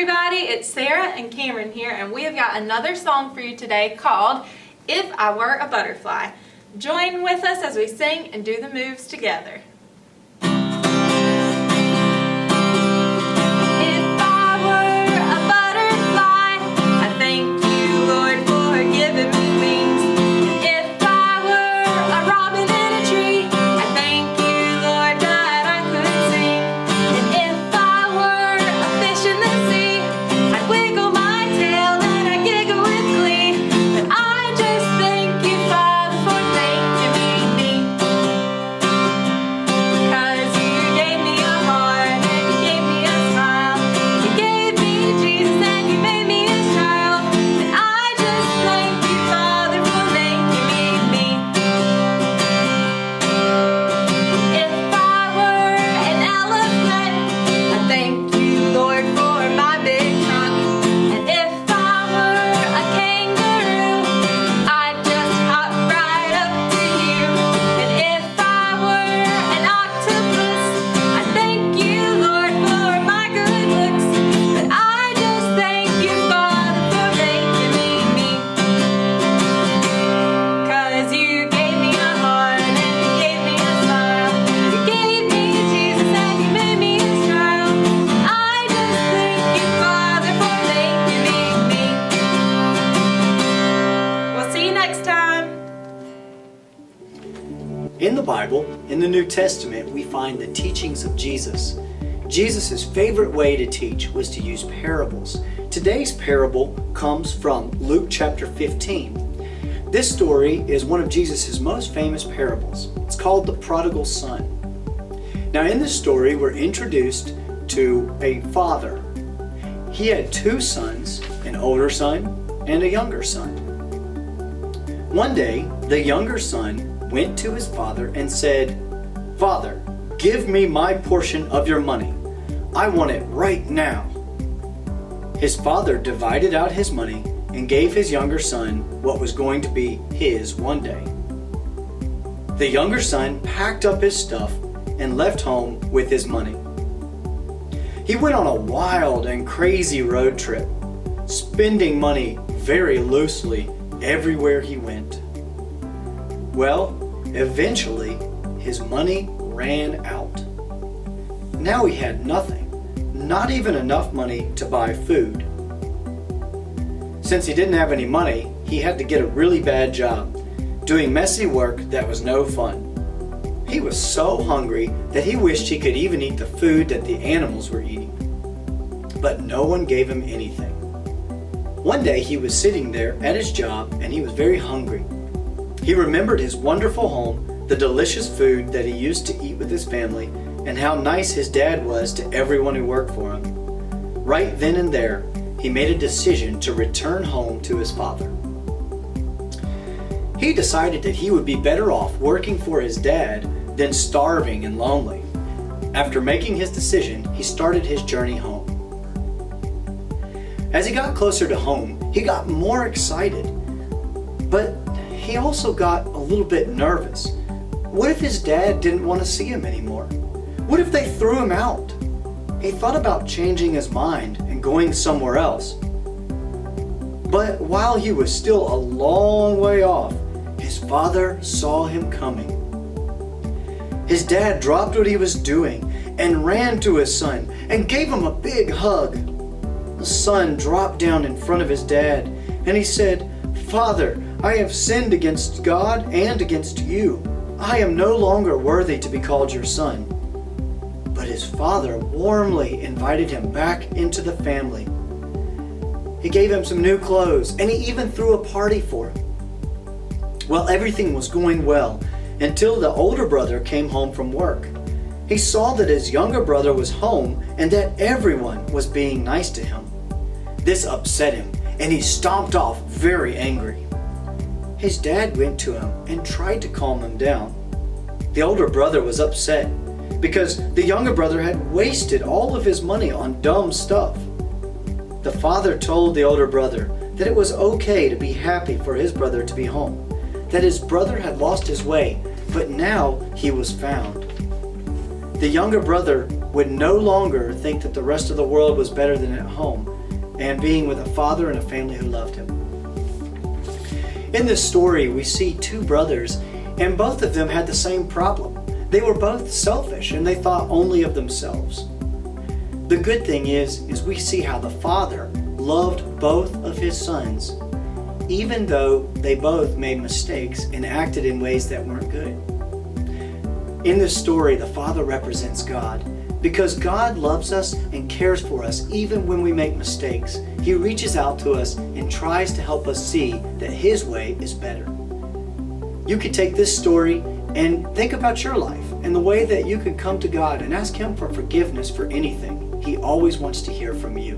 everybody, it's Sarah and Cameron here, and we have got another song for you today called If I Were a Butterfly. Join with us as we sing and do the moves together. In the Bible, in the New Testament, we find the teachings of Jesus. Jesus' favorite way to teach was to use parables. Today's parable comes from Luke chapter 15. This story is one of Jesus' most famous parables. It's called the Prodigal Son. Now in this story, we're introduced to a father. He had two sons, an older son and a younger son. One day, the younger son went to his father and said, "Father, give me my portion of your money. I want it right now." His father divided out his money and gave his younger son what was going to be his one day. The younger son packed up his stuff and left home with his money. He went on a wild and crazy road trip, spending money very loosely everywhere he went. Well, eventually, his money ran out. Now he had nothing, not even enough money to buy food. Since he didn't have any money, he had to get a really bad job, doing messy work that was no fun. He was so hungry that he wished he could even eat the food that the animals were eating. But no one gave him anything. One day he was sitting there at his job and he was very hungry. He remembered his wonderful home, the delicious food that he used to eat with his family, and how nice his dad was to everyone who worked for him. Right then and there, he made a decision to return home to his father. He decided that he would be better off working for his dad than starving and lonely. After making his decision, he started his journey home. As he got closer to home, he got more excited, but he also got a little bit nervous. What if his dad didn't want to see him anymore? What if they threw him out? He thought about changing his mind and going somewhere else. But while he was still a long way off, his father saw him coming. His dad dropped what he was doing and ran to his son and gave him a big hug. The son dropped down in front of his dad and he said, "Father, I have sinned against God and against you. I am no longer worthy to be called your son." But his father warmly invited him back into the family. He gave him some new clothes and he even threw a party for him. Well, everything was going well until the older brother came home from work. He saw that his younger brother was home and that everyone was being nice to him. This upset him and he stomped off very angry. His dad went to him and tried to calm him down. The older brother was upset because the younger brother had wasted all of his money on dumb stuff. The father told the older brother that it was okay to be happy for his brother to be home, that his brother had lost his way, but now he was found. The younger brother would no longer think that the rest of the world was better than at home, and being with a father and a family who loved him. In this story, we see two brothers, and both of them had the same problem. They were both selfish, and they thought only of themselves. The good thing is we see how the father loved both of his sons, even though they both made mistakes and acted in ways that weren't good. In this story, the father represents God. Because God loves us and cares for us even when we make mistakes, He reaches out to us and tries to help us see that His way is better. You could take this story and think about your life and the way that you could come to God and ask Him for forgiveness for anything. He always wants to hear from you.